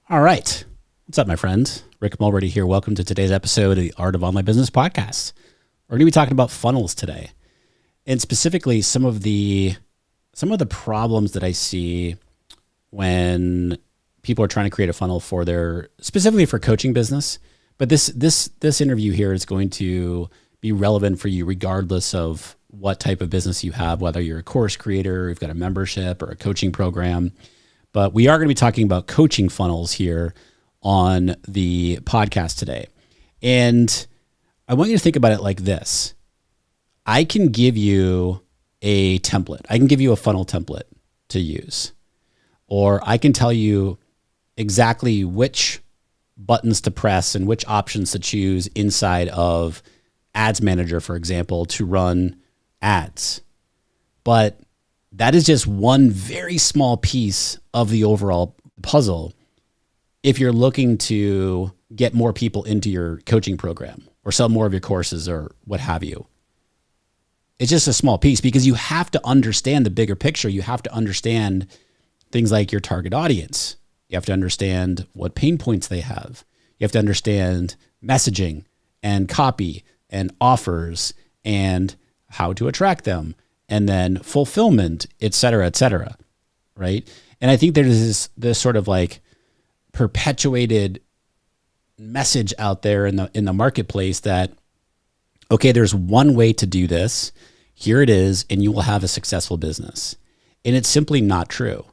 All right. What's up, my friend? Rick Mulready here. Welcome to today's episode of the Art of Online Business podcast. We're going to be talking about funnels today, and specifically some of the problems that I see when people are trying to create a funnel specifically for coaching business. But this interview here is going to be relevant for you regardless of what type of business you have, whether you're a course creator, you've got a membership or a coaching program. But we are going to be talking about coaching funnels here on the podcast today. And I want you to think about it like this. I can give you a template. I can give you a funnel template to use. Or I can tell you exactly which buttons to press and which options to choose inside of Ads Manager, for example, to run ads. But that is just one very small piece of the overall puzzle if you're looking to get more people into your coaching program or sell more of your courses or what have you. It's just a small piece because you have to understand the bigger picture. You have to understand things like your target audience. You have to understand what pain points they have. You have to understand messaging and copy and offers and how to attract them, and then fulfillment, et cetera, right? And I think there's this sort of like perpetuated message out there in the marketplace that, okay, there's one way to do this. Here it is, and you will have a successful business. And it's simply not true.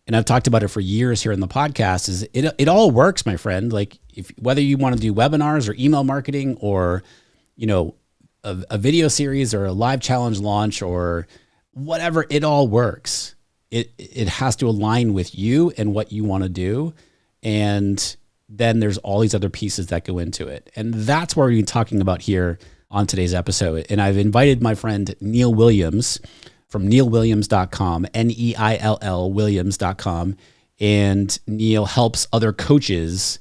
And I've talked about it for years here in the podcast. It all works, my friend. Like whether you want to do webinars or email marketing or, a video series or a live challenge launch or whatever, it all works. It has to align with you and what you want to do. And then there's all these other pieces that go into it. And that's what we're talking about here on today's episode. And I've invited my friend Neill Williams from neillwilliams.com, Neill Williams.com. And Neill helps other coaches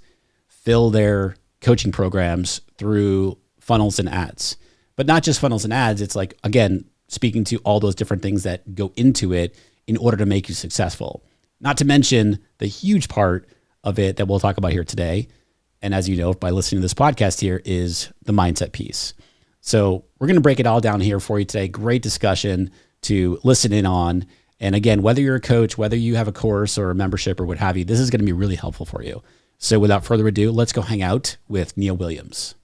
fill their coaching programs through funnels and ads. But not just funnels and ads. It's like, again, speaking to all those different things that go into it in order to make you successful. Not to mention the huge part of it that we'll talk about here today. And as you know, by listening to this podcast here, is the mindset piece. So we're going to break it all down here for you today. Great discussion to listen in on. And again, whether you're a coach, whether you have a course or a membership or what have you, this is going to be really helpful for you. So without further ado, let's go hang out with Neill Williams.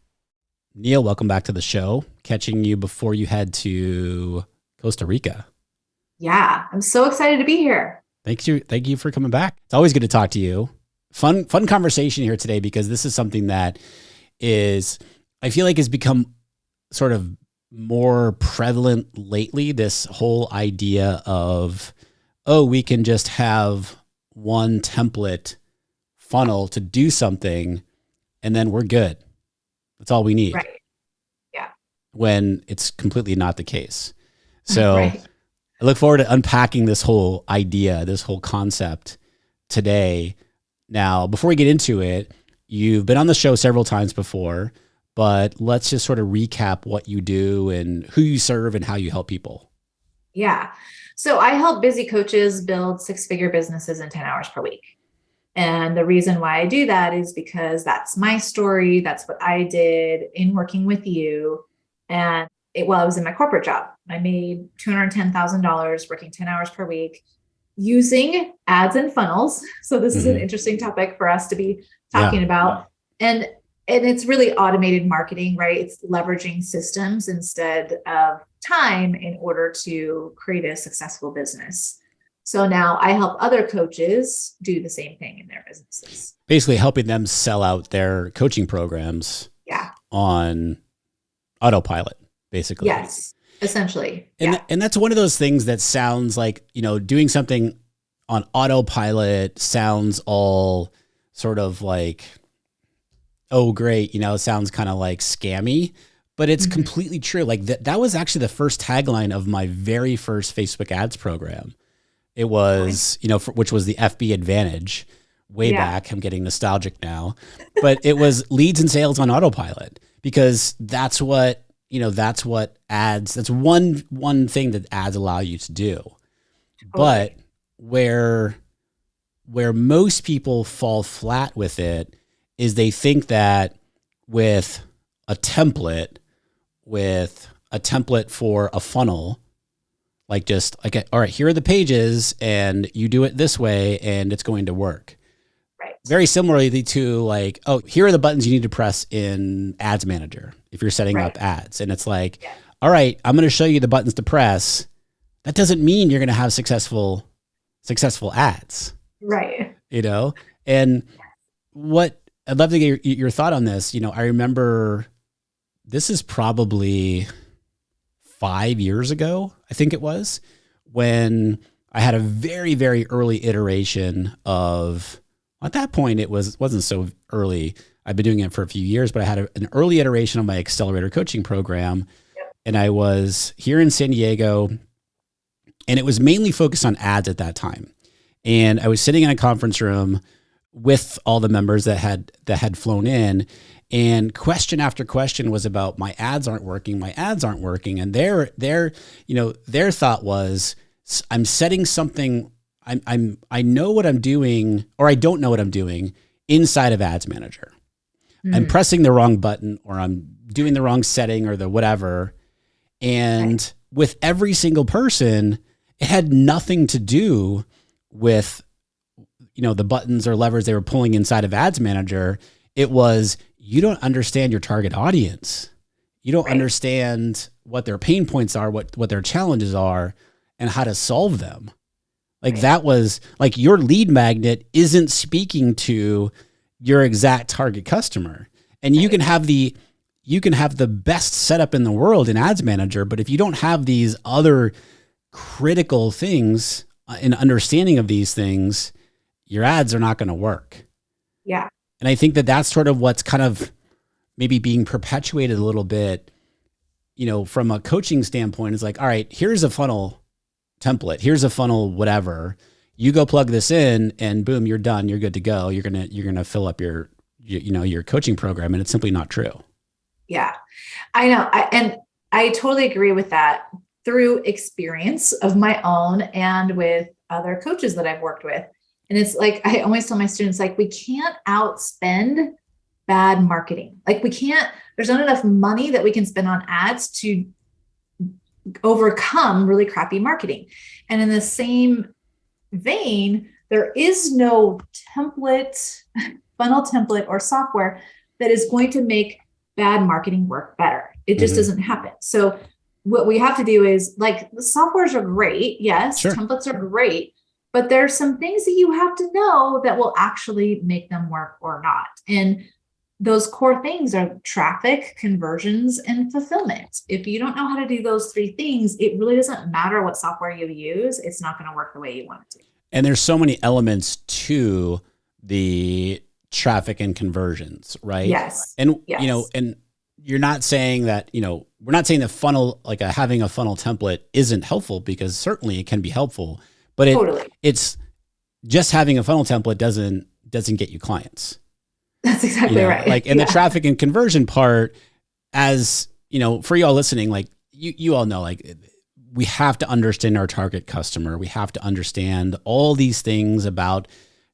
Neill, welcome back to the show. Catching you before you head to Costa Rica. Yeah, I'm so excited to be here. Thank you for coming back. It's always good to talk to you. Fun conversation here today because this is something that I feel like has become sort of more prevalent lately. This whole idea of, we can just have one template funnel to do something and then we're good. That's all we need. Right. Yeah. When it's completely not the case. So right. I look forward to unpacking this whole idea, this whole concept today. Now, before we get into it, you've been on the show several times before, but let's just sort of recap what you do and who you serve and how you help people. Yeah. So I help busy coaches build 6-figure businesses in 10 hours per week. And the reason why I do that is because that's my story. That's what I did in working with you. And while I was in my corporate job, I made $210,000 working 10 hours per week using ads and funnels. So this is an interesting topic for us to be talking about. And it's really automated marketing, right? It's leveraging systems instead of time in order to create a successful business. So now I help other coaches do the same thing in their businesses. Basically helping them sell out their coaching programs on autopilot, basically. Yes, essentially. And that's one of those things that sounds like, doing something on autopilot sounds all sort of like, oh, great. It sounds kind of like scammy, but it's completely true. Like that was actually the first tagline of my very first Facebook ads program. It was, which was the FB Advantage way back. I'm getting nostalgic now, but it was leads and sales on autopilot because that's what ads, that's one thing that ads allow you to do. But where where most people fall flat with it is they think that with a template for a funnel, like just like, all right, here are the pages and you do it this way and it's going to work. Right. Very similarly to like, oh, here are the buttons you need to press in Ads Manager if you're setting up ads. And it's like, all right, I'm going to show you the buttons to press. That doesn't mean you're going to have successful ads. Right. You know? And what I'd love to get your thought on this. You know, I remember this is probably 5 years ago, I think it was, when I had a very, very early iteration of, at that point, it wasn't so early. I've been doing it for a few years, but I had an early iteration of my accelerator coaching program. Yep. And I was here in San Diego, and it was mainly focused on ads at that time. And I was sitting in a conference room with all the members that had flown in, and question after question was about my ads aren't working. And their thought was, I'm setting something, I know what I'm doing, or I don't know what I'm doing inside of Ads Manager. I'm pressing the wrong button, or I'm doing the wrong setting, or the whatever. And with every single person, it had nothing to do with, the buttons or levers they were pulling inside of Ads Manager. It was, you don't understand your target audience. You don't understand what their pain points are, what their challenges are, and how to solve them. Like that was like your lead magnet isn't speaking to your exact target customer. And you can have the best setup in the world in Ads Manager, but if you don't have these other critical things and understanding of these things, your ads are not going to work. Yeah. And I think that that's sort of what's kind of maybe being perpetuated a little bit, from a coaching standpoint. Is like, all right, here's a funnel template. Here's a funnel, whatever. You go plug this in and boom, you're done. You're good to go. You're going to fill up your coaching program. And it's simply not true. Yeah, I know. I totally agree with that through experience of my own and with other coaches that I've worked with. And it's like, I always tell my students, like, we can't outspend bad marketing. Like there's not enough money that we can spend on ads to overcome really crappy marketing. And in the same vein, there is no funnel template or software that is going to make bad marketing work better. It just doesn't happen. So what we have to do is, like, the softwares are great. Yes. Sure. Templates are great, but there's some things that you have to know that will actually make them work or not. And those core things are traffic, conversions, and fulfillment. If you don't know how to do those three things, it really doesn't matter what software you use. It's not going to work the way you want it to. And there's so many elements to the traffic and conversions, right? Yes. And, and you're not saying that, we're not saying that funnel, like having a funnel template isn't helpful, because certainly it can be helpful, but it's just having a funnel template doesn't get you clients. That's exactly right. Like in the traffic and conversion part, as for y'all listening, like you all know, like, we have to understand our target customer. We have to understand all these things about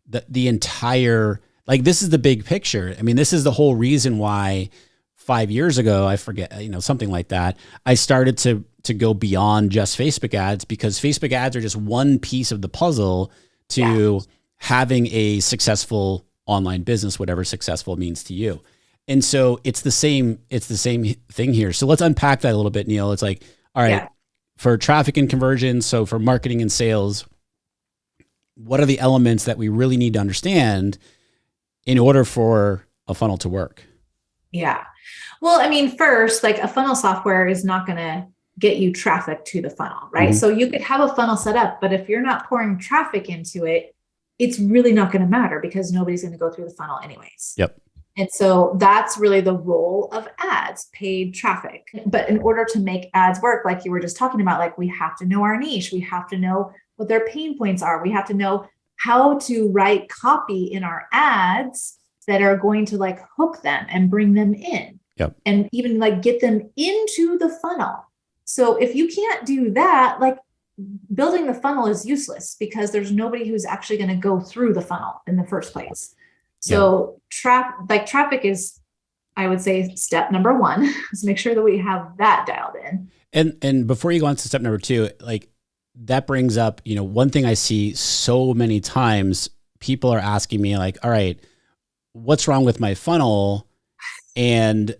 the entire, like, this is the big picture. I mean, this is the whole reason why 5 years ago, I forget, something like that, I started to go beyond just Facebook ads, because Facebook ads are just one piece of the puzzle to having a successful online business, whatever successful means to you. And so it's the same thing here. So let's unpack that a little bit, Neill. It's like, all right, for traffic and conversion, so for marketing and sales, what are the elements that we really need to understand in order for a funnel to work? Yeah. Well, I mean, first, like, a funnel software is not going to get you traffic to the funnel, right? So you could have a funnel set up, but if you're not pouring traffic into it, it's really not going to matter, because nobody's going to go through the funnel anyways. Yep. And so that's really the role of ads, paid traffic. But in order to make ads work, like you were just talking about, like, we have to know our niche. We have to know what their pain points are. We have to know how to write copy in our ads that are going to, like, hook them and bring them in. Yep. And even, like, get them into the funnel. So if you can't do that, like, building the funnel is useless because there's nobody who's actually going to go through the funnel in the first place. So traffic is, I would say, step number one. Let's make sure that we have that dialed in. And before you go on to step number two, like that brings up, one thing I see so many times, people are asking me like, all right, what's wrong with my funnel? And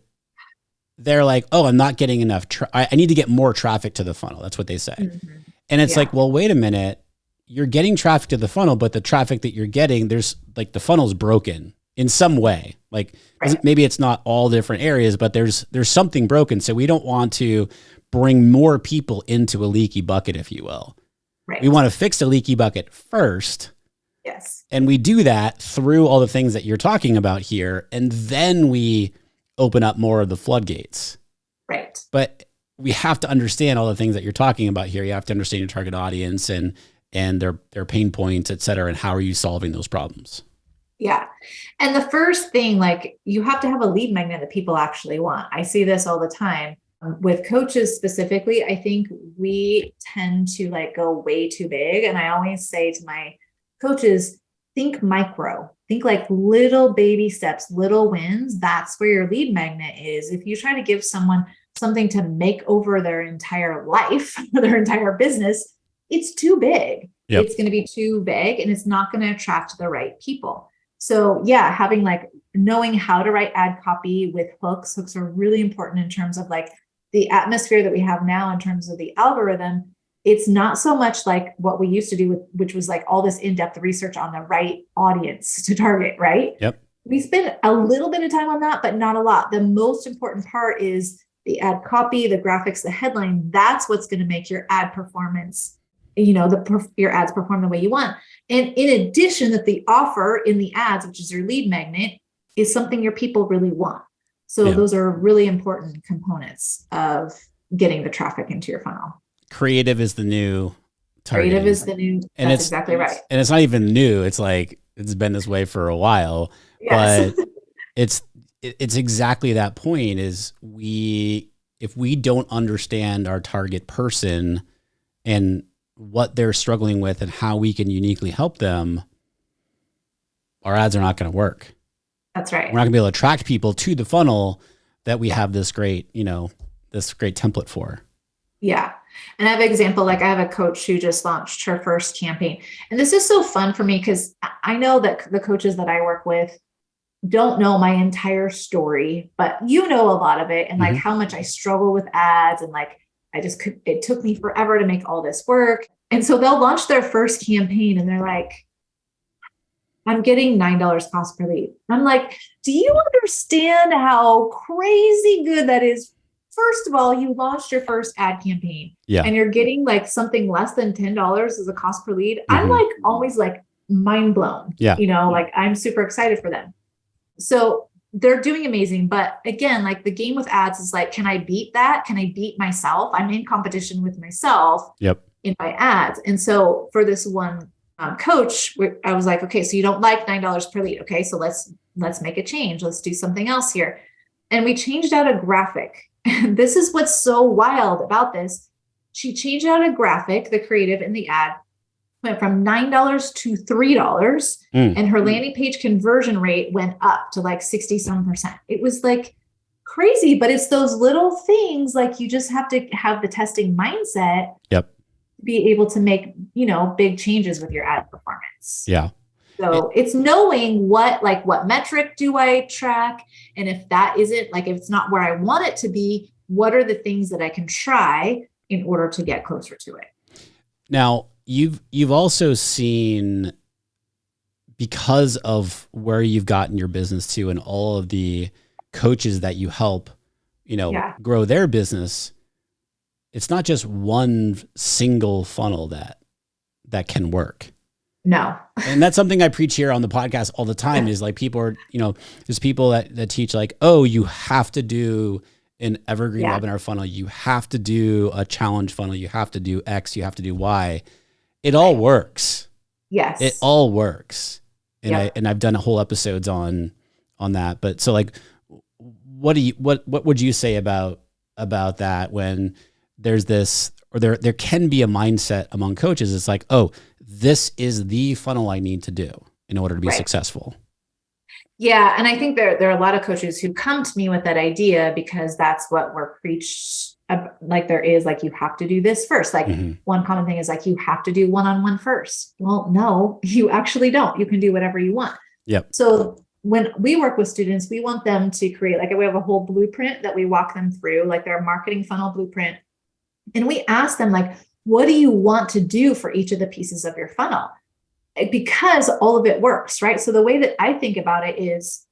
they're like, oh, I'm not getting enough. I need to get more traffic to the funnel. That's what they say. Mm-hmm. And it's like, well, wait a minute. You're getting traffic to the funnel, but the traffic that you're getting, there's like the funnel's broken in some way. Like maybe it's not all different areas, but there's something broken. So we don't want to bring more people into a leaky bucket, if you will. Right. We want to fix the leaky bucket first. Yes. And we do that through all the things that you're talking about here. And then we open up more of the floodgates. Right. But we have to understand all the things that you're talking about here. You have to understand your target audience and their pain points, et cetera. And how are you solving those problems? Yeah. And the first thing, like, you have to have a lead magnet that people actually want. I see this all the time. With coaches specifically, I think we tend to like go way too big. And I always say to my coaches, think micro, think like little baby steps, little wins. That's where your lead magnet is. If you try to give someone something to make over their entire life, their entire business, it's too big. Yep. It's going to be too vague and it's not going to attract the right people. So yeah, having like knowing how to write ad copy with hooks. Hooks are really important in terms of like the atmosphere that we have now in terms of the algorithm. It's not so much like what we used to do, which was like all this in-depth research on the right audience to target, right? Yep. We spend a little bit of time on that, but not a lot. The most important part is the ad copy, the graphics, the headline. That's what's going to make your ad performance, your ads perform the way you want. And in addition, that the offer in the ads, which is your lead magnet, is something your people really want. So those are really important components of getting the traffic into your funnel. Creative is the new targeting. Creative is the new, and that's exactly right. And it's not even new. It's like, it's been this way for a while, yes. But it's exactly that point is if we don't understand our target person and what they're struggling with and how we can uniquely help them, our ads are not going to work. That's right. We're not gonna be able to attract people to the funnel that we have this great, this great template for. Yeah. And I have an example, like I have a coach who just launched her first campaign. And this is so fun for me because I know that the coaches that I work with don't know my entire story, but you know a lot of it and like how much I struggle with ads and like it took me forever to make all this work. And so they'll launch their first campaign and they're like, I'm getting $9 cost per lead. I'm like, do you understand how crazy good that is? First of all, you launched your first ad campaign and you're getting like something less than $10 as a cost per lead. I'm like always like mind blown, like I'm super excited for them. So they're doing amazing. But again, like the game with ads is like, can I beat that? Can I beat myself? I'm in competition with myself in my ads. And so for this one coach, I was like, okay, so you don't like $9 per lead. Okay. So let's make a change. Let's do something else here. And we changed out a graphic. And this is what's so wild about this. She changed out a graphic, the creative in the ad went from $9 to $3 and her landing page conversion rate went up to like 60-some%. It was like crazy, but it's those little things, like you just have to have the testing mindset to be able to make, big changes with your ad performance. Yeah. So it's knowing what metric do I track? And if that isn't if it's not where I want it to be, what are the things that I can try in order to get closer to it? Now you've also seen, because of where you've gotten your business to and all of the coaches that you help, grow their business, it's not just one single funnel that can work. No. And that's something I preach here on the podcast all the time is like people are, there's people that teach like, oh, you have to do an evergreen webinar funnel. You have to do a challenge funnel. You have to do X, you have to do Y. It all works. Yes. It all works. And I've done whole episodes on that. But so like, what would you say about that when there's this or there can be a mindset among coaches. It's like, oh, this is the funnel I need to do in order to be successful. Yeah. And I think there are a lot of coaches who come to me with that idea because that's what we're preached. Like there is like, you have to do this first. Like one common thing is like, you have to do one-on-one first. Well, no, you actually don't. You can do whatever you want. Yep. So when we work with students, we want them to create, like we have a whole blueprint that we walk them through, like their marketing funnel blueprint. And we ask them like, what do you want to do for each of the pieces of your funnel? Because all of it works, right? So the way that I think about it is,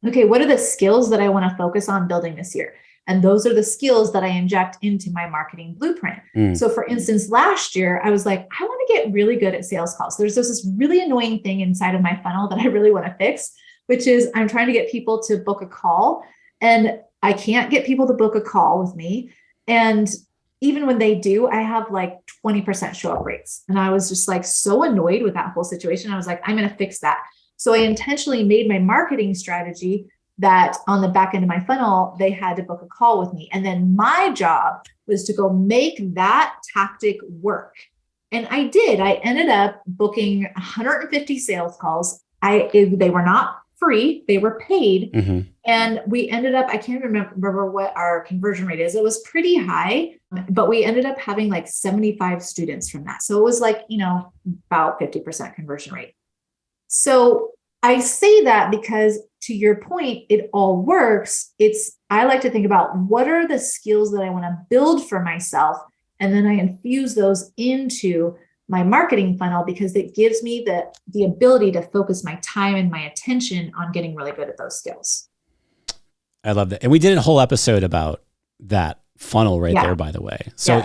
okay, what are the skills that I want to focus on building this year? And those are the skills that I inject into my marketing blueprint. So for instance, last year, I was like, I want to get really good at sales calls. There's this really annoying thing inside of my funnel that I really want to fix, which is I'm trying to get people to book a call and I can't get people to book a call with me. And even when they do, I have like 20% show up rates. And I was just like so annoyed with that whole situation. I was like, I'm going to fix that. So I intentionally made my marketing strategy that on the back end of my funnel, they had to book a call with me. And then my job was to go make that tactic work. And I did. I ended up booking 150 sales calls. They were not free, they were paid. And we ended up, I can't remember what our conversion rate is. It was pretty high, but we ended up having like 75 students from that. So it was like, about 50% conversion rate. So I say that because to your point, it all works. I like to think about what are the skills that I want to build for myself. And then I infuse those into my marketing funnel because it gives me the ability to focus my time and my attention on getting really good at those skills. I love that. And we did a whole episode about that funnel right there, by the way. So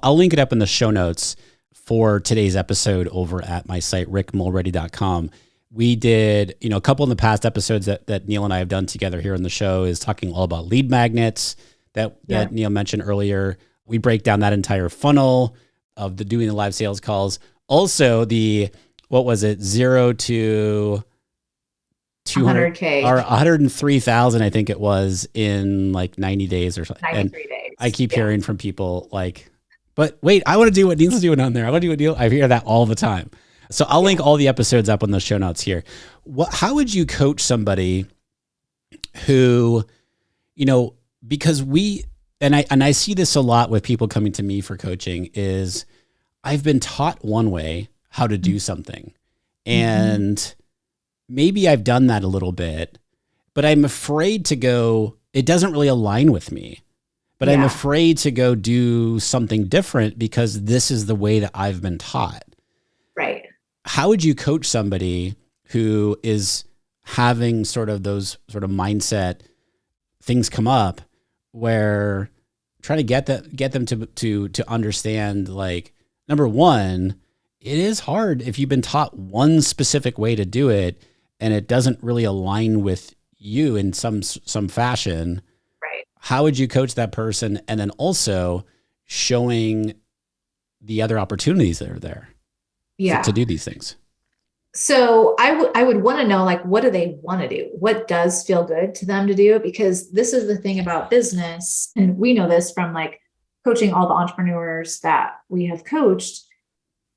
I'll link it up in the show notes for today's episode over at my site, rickmulready.com. We did, a couple in the past episodes that Neill and I have done together here on the show is talking all about lead magnets that Neill mentioned earlier. We break down that entire funnel of doing the live sales calls. Also what was it? 0 to 200K or 103,000, I think it was in like 90 days or something. 93 days. I keep hearing from people like, but wait, I want to do what Neill's doing on there. I want to do what Neill, I hear that all the time. So I'll link all the episodes up on the show notes here. How would you coach somebody who, because and I see this a lot with people coming to me for coaching is I've been taught one way how to do something. And maybe I've done that a little bit, but I'm afraid to go, it doesn't really align with me, but I'm afraid to go do something different because this is the way that I've been taught. Right. How would you coach somebody who is having sort of those sort of mindset things come up where trying to get them to understand, like, number one, it is hard if you've been taught one specific way to do it and it doesn't really align with you in some fashion. Right. How would you coach that person? And then also showing the other opportunities that are there to do these things. So I would want to know, like, what do they want to do? What does feel good to them to do? Because this is the thing about business. And we know this from like coaching all the entrepreneurs that we have coached.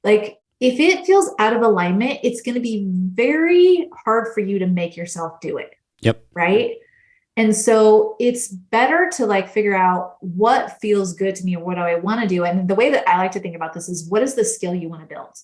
Like, if it feels out of alignment, it's going to be very hard for you to make yourself do it. Yep. Right. And so it's better to like figure out what feels good to me or what do I want to do. And the way that I like to think about this is, what is the skill you want to build?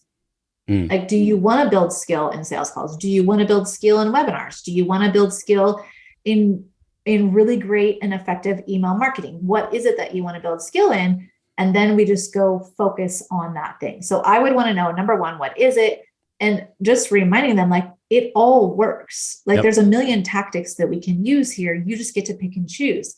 Like, do you want to build skill in sales calls? Do you want to build skill in webinars? Do you want to build skill in really great and effective email marketing? What is it that you want to build skill in? And then we just go focus on that thing. So I would want to know, number one, what is it? And just reminding them, like, it all works. Like, there's a million tactics that we can use here. You just get to pick and choose.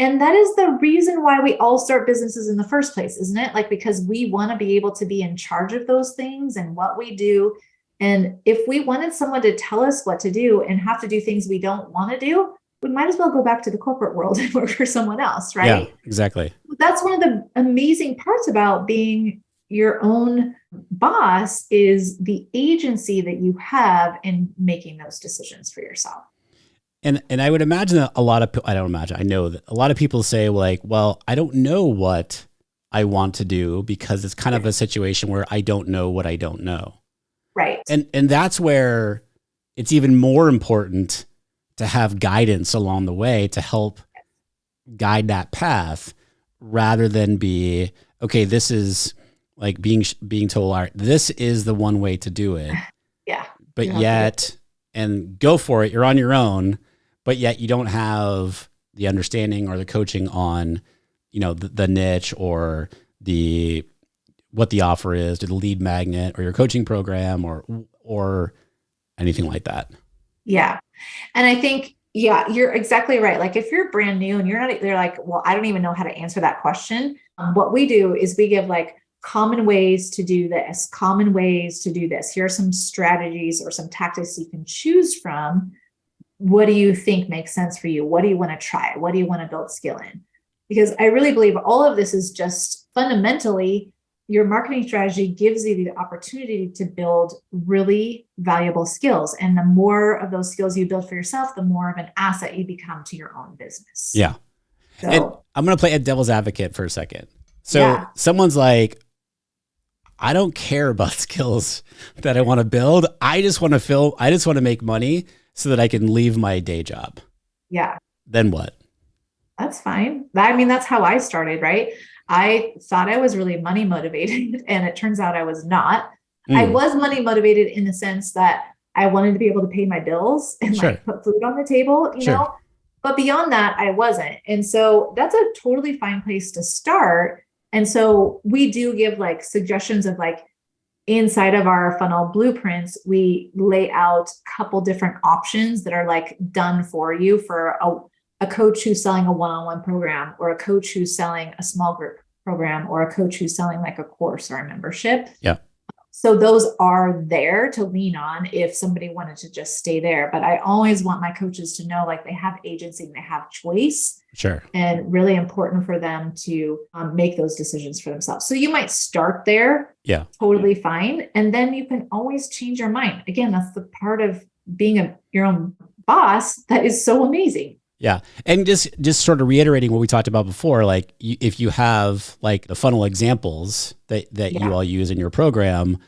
And that is the reason why we all start businesses in the first place, isn't it? Like, because we want to be able to be in charge of those things and what we do. And if we wanted someone to tell us what to do and have to do things we don't want to do, we might as well go back to the corporate world and work for someone else, right? Yeah, exactly. That's one of the amazing parts about being your own boss, is the agency that you have in making those decisions for yourself. And I would imagine that I know that a lot of people say, like, well, I don't know what I want to do because it's kind of a situation where I don't know what I don't know. Right. And that's where it's even more important to have guidance along the way to help guide that path rather than be, okay, this is like being told, all right, this is the one way to do it. Yeah. But yet, and go for it, you're on your own, but yet you don't have the understanding or the coaching on, you know, the niche or what the offer is, to the lead magnet or your coaching program or anything like that. Yeah. And I think, yeah, you're exactly right. Like if you're brand new and they're like, well, I don't even know how to answer that question. What we do is we give like common ways to do this, common ways to do this. Here are some strategies or some tactics you can choose from. What do you think makes sense for you? What do you want to try? What do you want to build skill in? Because I really believe all of this is just fundamentally your marketing strategy gives you the opportunity to build really valuable skills. And the more of those skills you build for yourself, the more of an asset you become to your own business. Yeah. So, and I'm going to play a devil's advocate for a second. So someone's like, I don't care about skills that I want to build. I just want to make money so that I can leave my day job. Yeah. Then what? That's fine. I mean, that's how I started, right? I thought I was really money motivated and it turns out I was not. I was money motivated in the sense that I wanted to be able to pay my bills and like put food on the table, you know, but beyond that, I wasn't. And so that's a totally fine place to start. And so we do give like suggestions of like inside of our funnel blueprints, we lay out a couple different options that are like done for you for a coach who's selling a one-on-one program or a coach who's selling a small group program or a coach who's selling like a course or a membership. Yeah. So those are there to lean on if somebody wanted to just stay there. But I always want my coaches to know like they have agency and they have choice. Sure. And really important for them to make those decisions for themselves. So you might start there. Yeah. Totally fine. And then you can always change your mind. Again, that's the part of being your own boss that is so amazing. Yeah. And just sort of reiterating what we talked about before, like if you have like the funnel examples that you all use in your program,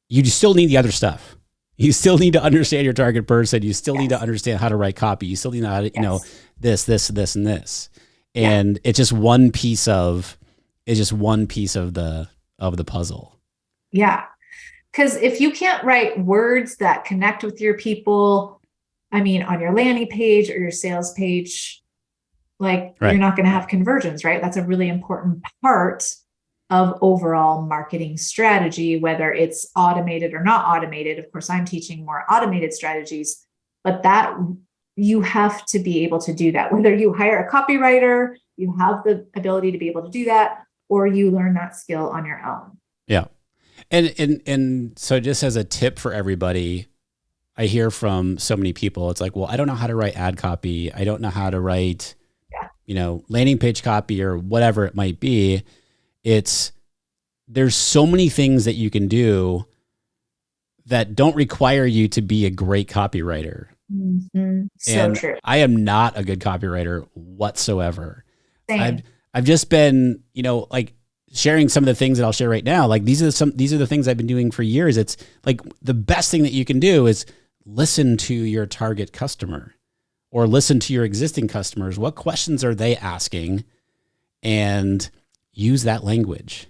you still need the other stuff. You still need to understand your target person. You still need to understand how to write copy. You still need to know how to, you know, this, and this. And it's just one piece of the puzzle. Yeah. Because if you can't write words that connect with your people, I mean, on your landing page or your sales page, like you're not going to have conversions, right? That's a really important part of overall marketing strategy, whether it's automated or not automated. Of course, I'm teaching more automated strategies, but that you have to be able to do that. Whether you hire a copywriter, you have the ability to be able to do that, or you learn that skill on your own. Yeah. And so just as a tip for everybody, I hear from so many people, it's like, well, I don't know how to write ad copy. I don't know how to write, you know, landing page copy or whatever it might be. There's so many things that you can do that don't require you to be a great copywriter. Mm-hmm. So and true. I am not a good copywriter whatsoever. Same. I've just been, you know, like sharing some of the things that I'll share right now. Like these are the things I've been doing for years. It's like the best thing that you can do is listen to your target customer or listen to your existing customers. What questions are they asking? And use that language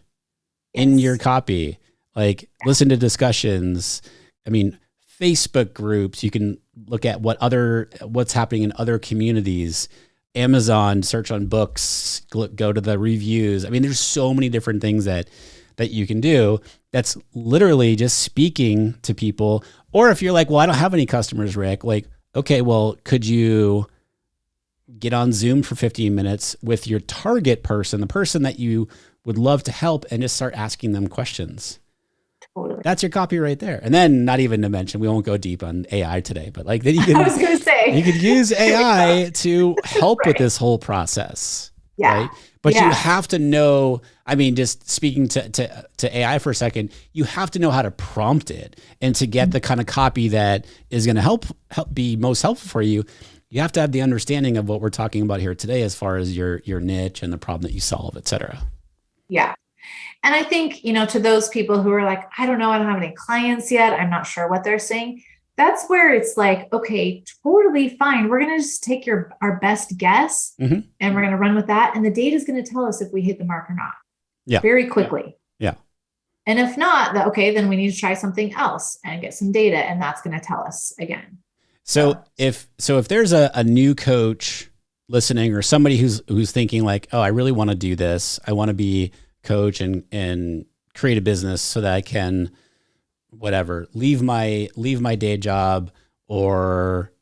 in your copy. Like listen to discussions. I mean, Facebook groups, you can look at what's happening in other communities. Amazon, search on books, go to the reviews. I mean, there's so many different things that you can do. That's literally just speaking to people. Or if you're like, well, I don't have any customers, Rick, like, okay, well, could you get on Zoom for 15 minutes with your target person, the person that you would love to help, and just start asking them questions? Totally. That's your copy right there. And then not even to mention, we won't go deep on AI today, but like then you can, I was going to say, you could use AI to help with this whole process. Yeah. Right. But you have to know, I mean, just speaking to AI for a second, you have to know how to prompt it and to get the kind of copy that is going to help be most helpful for you. You have to have the understanding of what we're talking about here today, as far as your niche and the problem that you solve, et cetera. Yeah. And I think, to those people who are like, I don't know, I don't have any clients yet, I'm not sure what they're saying. That's where it's like, okay, totally fine. We're going to just take our best guess and we're going to run with that. And the data is going to tell us if we hit the mark or not. Yeah. Very quickly. Yeah. And if not, then we need to try something else and get some data. And that's going to tell us again. So if there's a new coach listening, or somebody who's thinking like, oh, I really want to do this. I want to be coach and create a business so that I can leave my day job, or,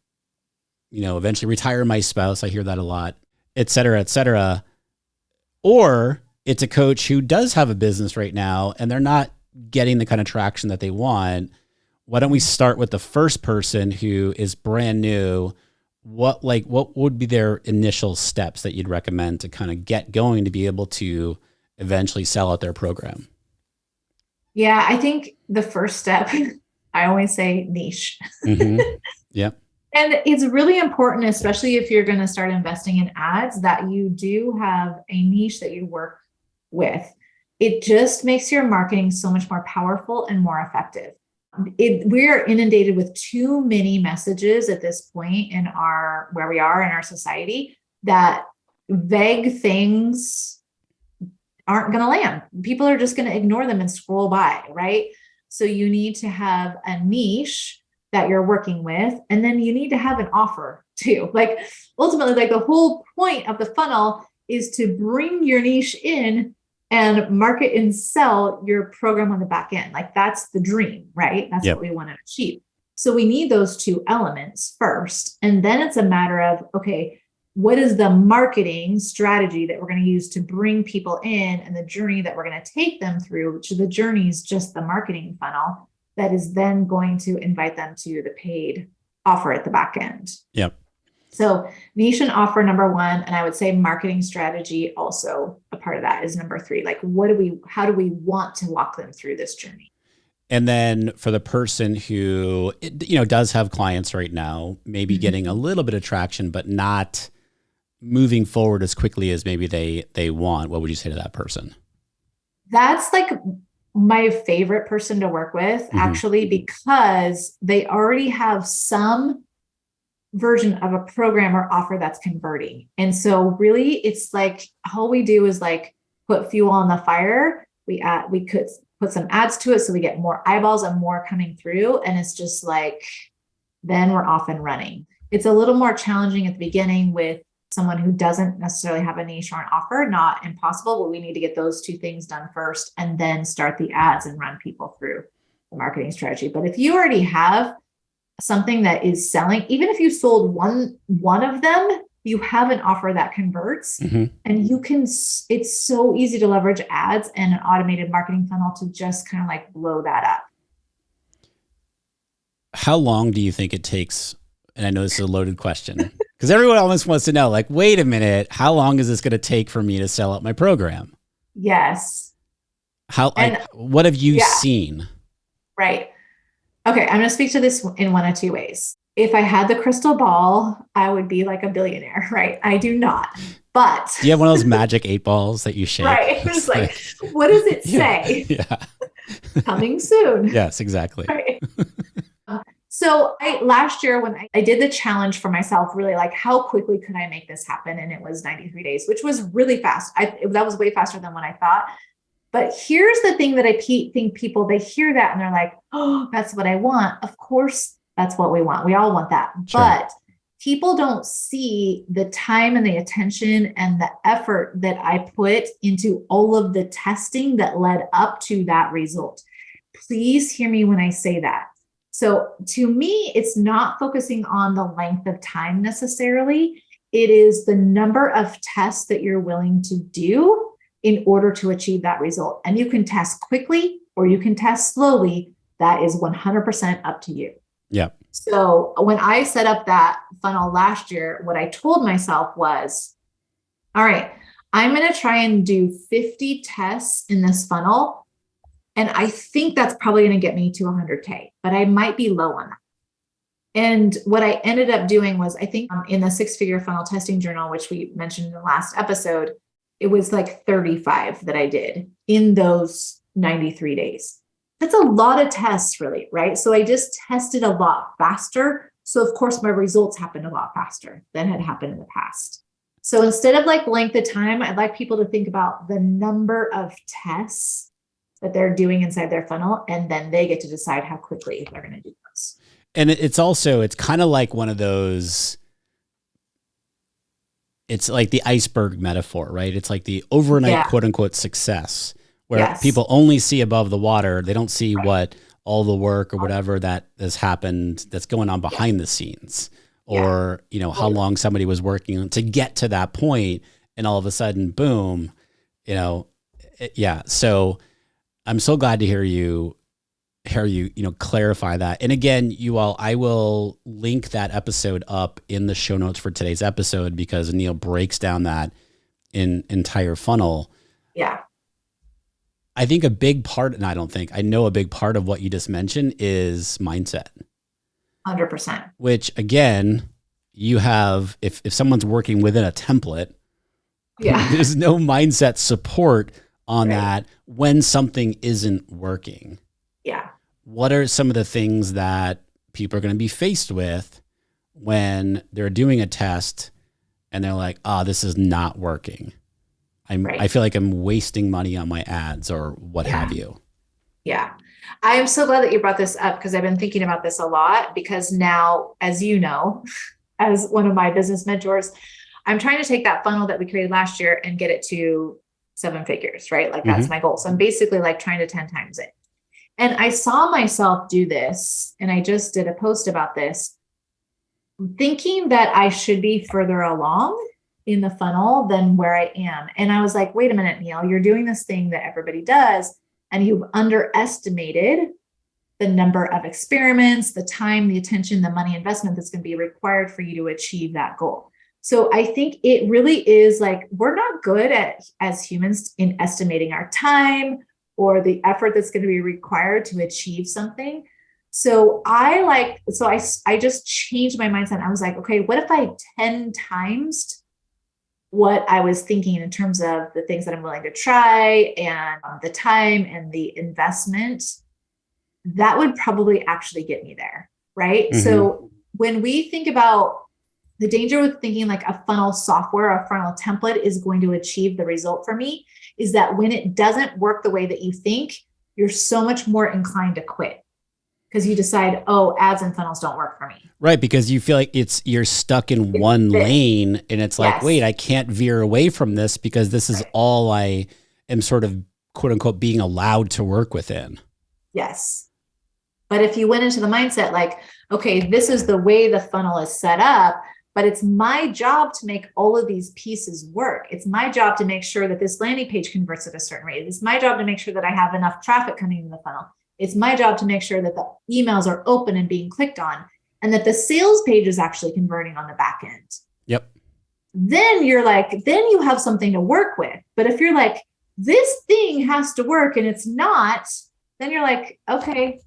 eventually retire my spouse. I hear that a lot, et cetera, et cetera. Or it's a coach who does have a business right now and they're not getting the kind of traction that they want. Why don't we start with the first person who is brand new? What would be their initial steps that you'd recommend to kind of get going to be able to eventually sell out their program? Yeah, I think the first step, I always say niche. Yep. And it's really important, especially if you're going to start investing in ads, that you do have a niche that you work with. It just makes your marketing so much more powerful and more effective. We're inundated with too many messages at this point in where we are in our society, that vague things aren't going to land. People are just going to ignore them and scroll by, right? So you need to have a niche that you're working with, and then you need to have an offer too. Like ultimately, the whole point of the funnel is to bring your niche in and market and sell your program on the back end. That's the dream, right? That's what we want to achieve. So we need those two elements first. And then it's a matter of, okay, what is the marketing strategy that we're going to use to bring people in, and the journey that we're going to take them through, which the journey is just the marketing funnel that is then going to invite them to the paid offer at the back end. Yep. So niche and offer, number one, and I would say marketing strategy also a part of that is number three. How do we want to walk them through this journey? And then for the person who, does have clients right now, maybe getting a little bit of traction, but not moving forward as quickly as maybe they want, what would you say to that person? That's my favorite person to work with, actually, because they already have some version of a program or offer that's converting. And so really it's all we do is put fuel on the fire. We could put some ads to it so we get more eyeballs and more coming through. And it's just then we're off and running. It's a little more challenging at the beginning with someone who doesn't necessarily have a niche or an offer, not impossible, but we need to get those two things done first and then start the ads and run people through the marketing strategy. But if you already have something that is selling, even if you sold one of them, you have an offer that converts, and it's so easy to leverage ads and an automated marketing funnel to just kind of blow that up. How long do you think it takes? And I know this is a loaded question because everyone almost wants to know, wait a minute, how long is this going to take for me to sell out my program? Yes. What have you seen? Right. Okay. I'm going to speak to this in one of two ways. If I had the crystal ball, I would be a billionaire, right? I do not. But do you have one of those magic 8 balls that you shake? Right. It's what does it say? Yeah. Coming soon. Yes, exactly. Right. So last year when I did the challenge for myself, really how quickly could I make this happen? And it was 93 days, which was really fast. That was way faster than what I thought. But here's the thing that I think people, they hear that and they're like, oh, that's what I want. Of course, that's what we want. We all want that. Sure. But people don't see the time and the attention and the effort that I put into all of the testing that led up to that result. Please hear me when I say that. So to me, it's not focusing on the length of time necessarily. It is the number of tests that you're willing to do in order to achieve that result. And you can test quickly or you can test slowly. That is 100% up to you. Yeah. So when I set up that funnel last year, what I told myself was, all right, I'm going to try and do 50 tests in this funnel. And I think that's probably going to get me to 100K, but I might be low on that. And what I ended up doing was, I think in the 6-figure funnel testing journal, which we mentioned in the last episode, it was like 35 that I did in those 93 days. That's a lot of tests, really, right? So I just tested a lot faster. So of course my results happened a lot faster than had happened in the past. So instead of like length of time, I'd like people to think about the number of tests that they're doing inside their funnel, and then they get to decide how quickly they're going to do those. And it's kind of like one of those, it's like the iceberg metaphor, right? It's like the overnight quote unquote success where people only see above the water. They don't see what all the work or whatever that has happened that's going on behind the scenes, or, you know, how long somebody was working to get to that point, and all of a sudden, boom, you know, So I'm so glad to hear you, clarify that. And again, you all, I will link that episode up in the show notes for today's episode, because Neill breaks down that entire funnel. Yeah. I think a big part, and I know a big part of what you just mentioned is mindset. 100%. Which again, you have, if someone's working within a template, there's no mindset support on that when something isn't working. Yeah. What are some of the things that people are going to be faced with when they're doing a test and they're like, this is not working. I feel like I'm wasting money on my ads or what have you. Yeah. I am so glad that you brought this up, because I've been thinking about this a lot, because now, as you know, as one of my business mentors, I'm trying to take that funnel that we created last year and get it to 7 figures, right? Like that's my goal. So I'm basically like trying to 10 times it. And I saw myself do this, and I just did a post about this, thinking that I should be further along in the funnel than where I am. And I was like, wait a minute, Neill, you're doing this thing that everybody does, and you've underestimated the number of experiments, the time, the attention, the money investment that's going to be required for you to achieve that goal. So I think it really is like, we're not good at, as humans, in estimating our time or the effort that's going to be required to achieve something. So I just changed my mindset. I was like, okay, what if I 10 times what I was thinking in terms of the things that I'm willing to try and the time and the investment? That would probably actually get me there, right? So when we think about the danger with thinking like a funnel software, a funnel template is going to achieve the result for me, is that when it doesn't work the way that you think, you're so much more inclined to quit, because you decide, ads and funnels don't work for me. Right. Because you feel like you're stuck in one lane, and it's like, wait, I can't veer away from this because this is all I am sort of quote unquote being allowed to work within. Yes. But if you went into the mindset like, okay, this is the way the funnel is set up, but it's my job to make all of these pieces work. It's my job to make sure that this landing page converts at a certain rate. It's my job to make sure that I have enough traffic coming in the funnel. It's my job to make sure that the emails are open and being clicked on, and that the sales page is actually converting on the back end. Yep. Then you have something to work with. But if you're like, this thing has to work and it's not, then you're like, okay,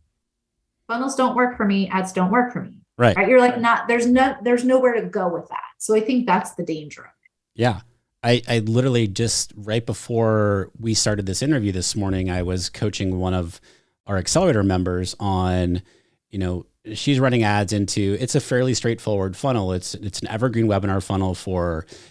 funnels don't work for me. Ads don't work for me. Right. You're like, there's nowhere to go with that. So I think that's the danger of it. Yeah. I literally just right before we started this interview this morning, I was coaching one of our accelerator members on, she's running ads into, it's a fairly straightforward funnel. It's an evergreen webinar funnel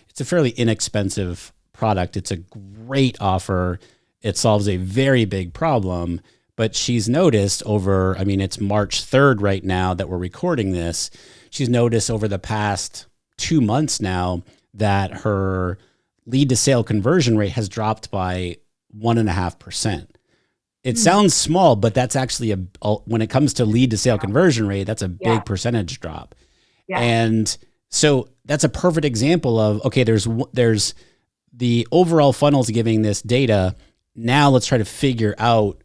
it's a fairly inexpensive product. It's a great offer. It solves a very big problem. But she's noticed it's March 3rd right now that we're recording this. She's noticed over the past 2 months now that her lead to sale conversion rate has dropped by 1.5%. It sounds small, but that's actually when it comes to lead to sale conversion rate, that's a big percentage drop. Yeah. And so that's a perfect example of, okay, there's the overall funnel's giving this data. Now let's try to figure out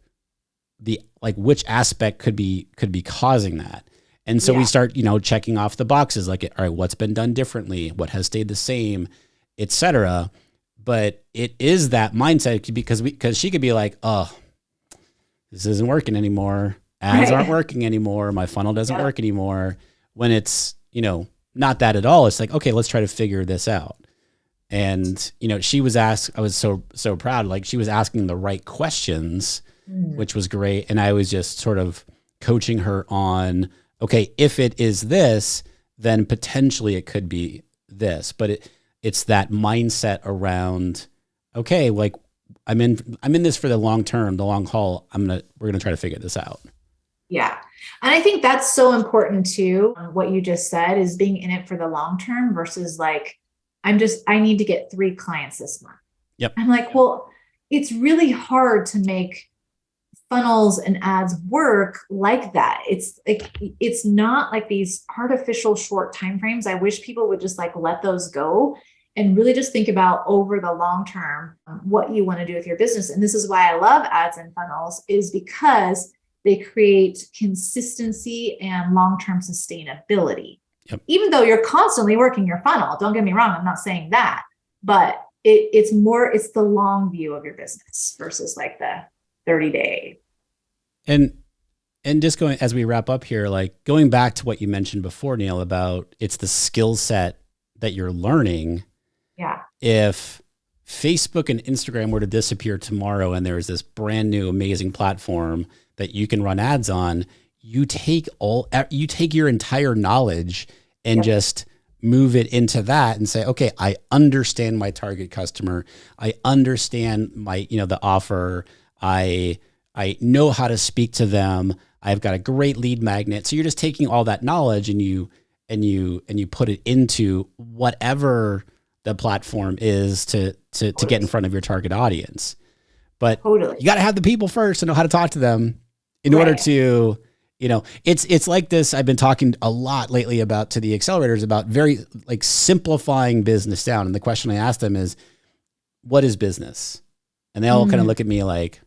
which aspect could be causing that. And so we start, checking off the boxes, like, all right, what's been done differently, what has stayed the same, et cetera. But it is that mindset, because she could be like, oh, this isn't working anymore. Ads aren't working anymore. My funnel doesn't work anymore. When it's, not that at all. It's like, okay, let's try to figure this out. And, she was asked, I was so proud, like she was asking the right questions, which was great. And I was just sort of coaching her on, okay, if it is this, then potentially it could be this, but it's that mindset around, okay, like I'm in this for the long term, the long haul. We're going to try to figure this out. Yeah. And I think that's so important too. What you just said is being in it for the long term versus like, I need to get 3 clients this month. Yep. I'm like, well, it's really hard to make funnels and ads work like that. It's not like these artificial short timeframes. I wish people would just like let those go and really just think about over the long term what you want to do with your business. And this is why I love ads and funnels, is because they create consistency and long-term sustainability. Yep. Even though you're constantly working your funnel, don't get me wrong, I'm not saying that, but it's the long view of your business versus like the 30-day. And just going, as we wrap up here, like going back to what you mentioned before, Neill, about it's the skill set that you're learning. Yeah. If Facebook and Instagram were to disappear tomorrow and there's this brand new amazing platform that you can run ads on, you take your entire knowledge and just move it into that and say, okay, I understand my target customer. I understand my, the offer. I know how to speak to them. I've got a great lead magnet. So you're just taking all that knowledge and you put it into whatever the platform is to get in front of your target audience. But you got to have the people first to know how to talk to them in order to, it's like this. I've been talking a lot lately to the accelerators about very like simplifying business down. And the question I ask them is, what is business? And they all kind of look at me like,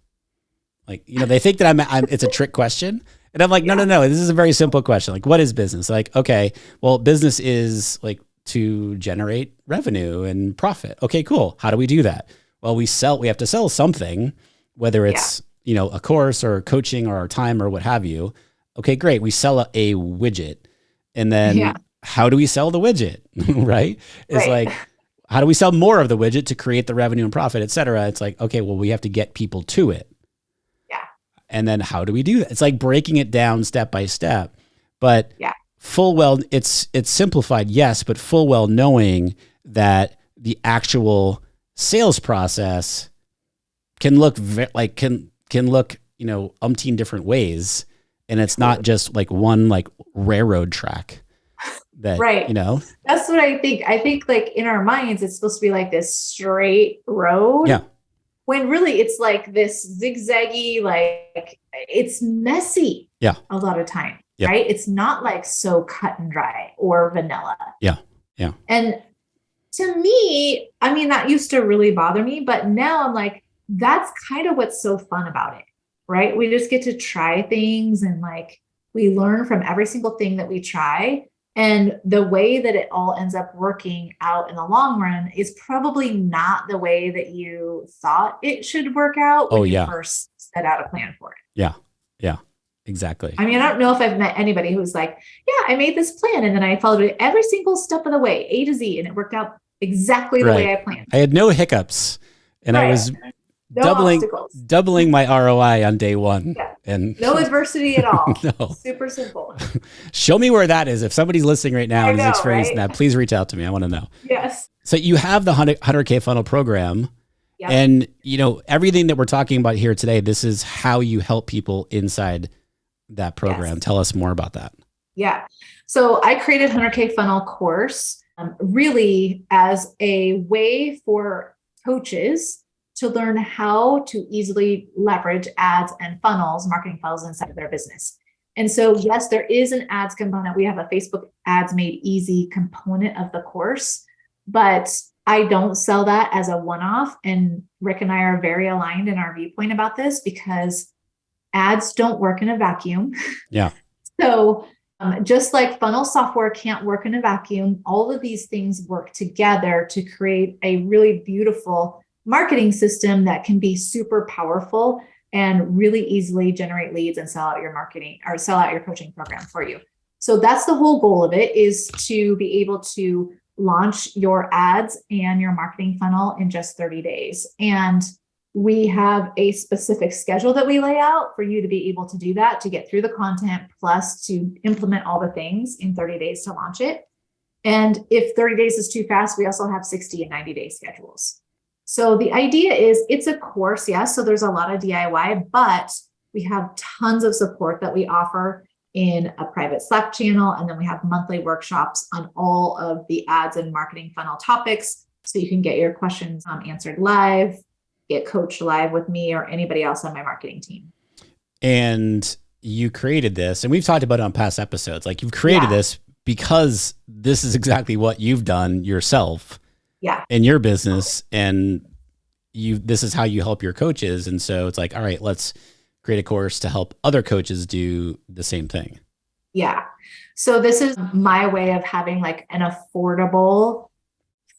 they think that it's a trick question. And I'm like, no, this is a very simple question. Like, what is business? Like, okay, well, business is like to generate revenue and profit. Okay, cool. How do we do that? Well, we have to sell something, whether it's, a course or coaching or our time or what have you. Okay, great. We sell a widget. And then how do we sell the widget? Right? It's like, how do we sell more of the widget to create the revenue and profit, et cetera? It's like, okay, well, we have to get people to it. Yeah. And then how do we do that? It's like breaking it down step by step, but full well, it's simplified. Yes. But full well knowing that the actual sales process can look can look, umpteen different ways. And it's not just like one like railroad track that, That's what I think. I think like in our minds, it's supposed to be like this straight road. Yeah. When really it's like this zigzaggy, like it's messy. Yeah. A lot of time, yeah. Right? It's not like so cut and dry or vanilla. Yeah. Yeah. And to me, I mean, that used to really bother me, but now I'm like, that's kind of what's so fun about it, right? We just get to try things and like we learn from every single thing that we try. And the way that it all ends up working out in the long run is probably not the way that you thought it should work out when you first set out a plan for it. Yeah. Yeah. Exactly. I mean, I don't know if I've met anybody who's like, I made this plan and then I followed it every single step of the way, A to Z, and it worked out exactly the way I planned. I had no hiccups and I was doubling my ROI on day one. Yeah. And no adversity at all. No. Super simple. Show me where that is. If somebody's listening right now and is experiencing that, please reach out to me. I want to know. Yes. So you have the 100K funnel program. Yep. And everything that we're talking about here today, this is how you help people inside that program. Yes. Tell us more about that. Yeah. So I created 100K funnel course really as a way for coaches to learn how to easily leverage ads and funnels, marketing funnels inside of their business. And so, yes, there is an ads component. We have a Facebook ads made easy component of the course, but I don't sell that as a one-off. And Rick and I are very aligned in our viewpoint about this because ads don't work in a vacuum. Yeah. So just like funnel software can't work in a vacuum, all of these things work together to create a really beautiful marketing system that can be super powerful and really easily generate leads and sell out your marketing or sell out your coaching program for you. So that's the whole goal of it, is to be able to launch your ads and your marketing funnel in just 30 days. And we have a specific schedule that we lay out for you to be able to do that, to get through the content, plus to implement all the things in 30 days to launch it. And if 30 days is too fast, we also have 60 and 90-day schedules. So the idea is it's a course, yes. So there's a lot of DIY, but we have tons of support that we offer in a private Slack channel. And then we have monthly workshops on all of the ads and marketing funnel topics. So you can get your questions answered live, get coached live with me or anybody else on my marketing team. And you created this, and we've talked about it on past episodes. Like, you've created this because this is exactly what you've done yourself in your business. And this is how you help your coaches. And so it's like, all right, let's create a course to help other coaches do the same thing. Yeah. So this is my way of having like an affordable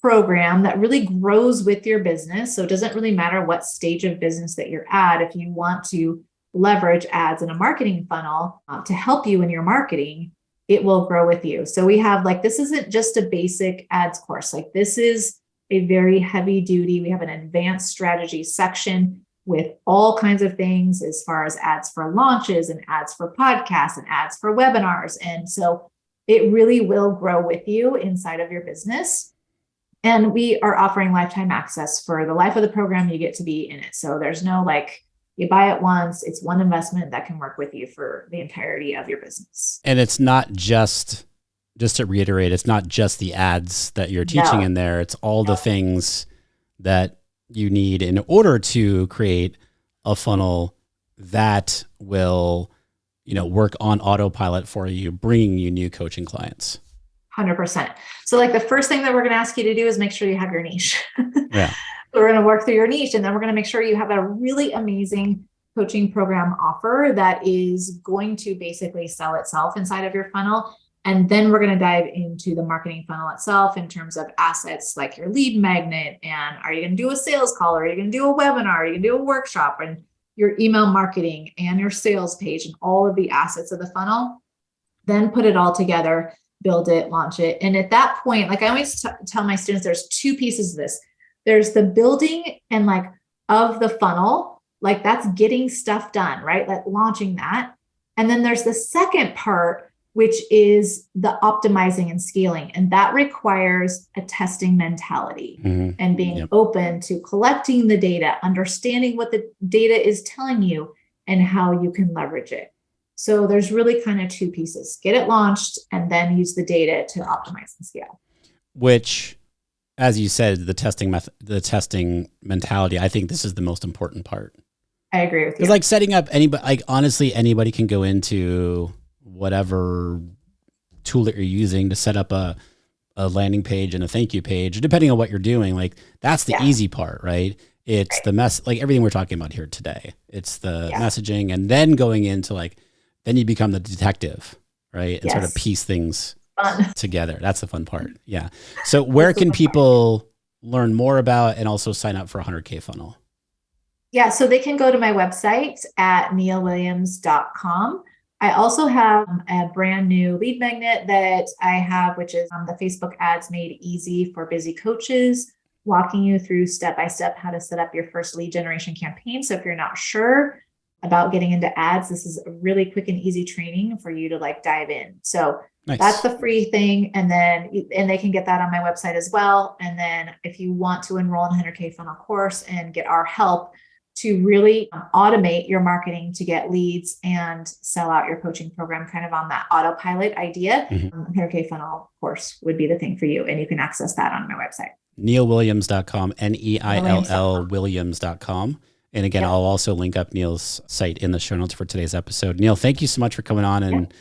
program that really grows with your business. So it doesn't really matter what stage of business that you're at. If you want to leverage ads in a marketing funnel to help you in your marketing, it will grow with you. So we have like, this isn't just a basic ads course. Like, this is a very heavy duty. We have an advanced strategy section with all kinds of things as far as ads for launches and ads for podcasts and ads for webinars. And so it really will grow with you inside of your business. And we are offering lifetime access for the life of the program. You get to be in it. So there's no like, you buy it once, it's one investment that can work with you for the entirety of your business. And it's not just to reiterate, it's not just the ads that you're teaching in there. It's all the things that you need in order to create a funnel that will, work on autopilot for you, bringing you new coaching clients. 100%. So like the first thing that we're going to ask you to do is make sure you have your niche. Yeah. We're going to work through your niche, and then we're going to make sure you have a really amazing coaching program offer that is going to basically sell itself inside of your funnel. And then we're going to dive into the marketing funnel itself in terms of assets like your lead magnet. And are you going to do a sales call? Or are you going to do a webinar? Are you going to do a workshop? And your email marketing and your sales page and all of the assets of the funnel. Then put it all together, build it, launch it. And at that point, like I always tell my students, there's two pieces of this. There's the building and like of the funnel, like that's getting stuff done, right? Like launching that. And then there's the second part, which is the optimizing and scaling. And that requires a testing mentality and being open to collecting the data, understanding what the data is telling you and how you can leverage it. So there's really kind of two pieces: get it launched and then use the data to optimize and scale. Which, as you said, the testing mentality, I think this is the most important part. I agree with you. Because like setting up honestly, anybody can go into whatever tool that you're using to set up a landing page and a thank you page, depending on what you're doing. Like that's the easy part, right? It's the like everything we're talking about here today. It's the messaging, and then going into then you become the detective, right? And sort of piece things together. That's the fun part. Yeah. So where can people learn more about and also sign up for a 100K funnel? Yeah. So they can go to my website at neillwilliams.com. I also have a brand new lead magnet that I have, which is the Facebook ads made easy for busy coaches, walking you through step-by-step how to set up your first lead generation campaign. So if you're not sure about getting into ads, this is a really quick and easy training for you to dive in. So that's the free thing. And they can get that on my website as well. And then if you want to enroll in a 100K funnel course and get our help to really automate your marketing to get leads and sell out your coaching program kind of on that autopilot idea, 100K funnel course would be the thing for you. And you can access that on my website. NeillWilliams.com, Neill Williams.com. And again, I'll also link up Neill's site in the show notes for today's episode. Neill, thank you so much for coming on and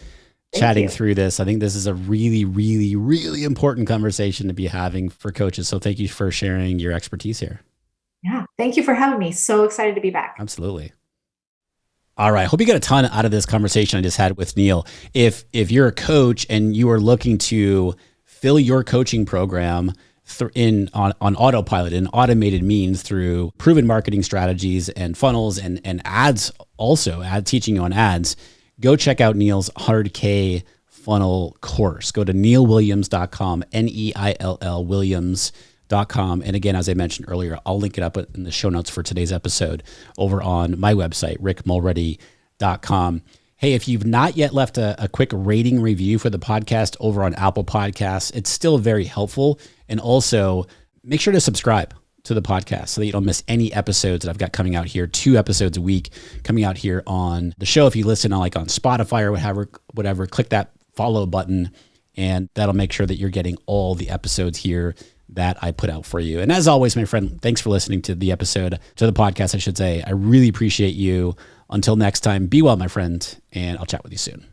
chatting through this. I think this is a really, really, really important conversation to be having for coaches. So thank you for sharing your expertise here. Yeah. Thank you for having me. So excited to be back. Absolutely. All right. Hope you got a ton out of this conversation I just had with Neill. If you're a coach and you are looking to fill your coaching program on autopilot and automated means through proven marketing strategies and funnels and ads, also teaching you on ads, go check out Neill's 100K funnel course. Go to neillwilliams.com, Neill Williams.com. And again, as I mentioned earlier, I'll link it up in the show notes for today's episode over on my website, rickmulready.com. Hey, if you've not yet left a quick rating review for the podcast over on Apple Podcasts, it's still very helpful. And also make sure to subscribe to the podcast so that you don't miss any episodes that I've got coming out here. 2 episodes a week coming out here on the show. If you listen on on Spotify or whatever, click that follow button and that'll make sure that you're getting all the episodes here that I put out for you. And as always, my friend, thanks for listening to the podcast, I should say. I really appreciate you. Until next time, be well, my friend, and I'll chat with you soon.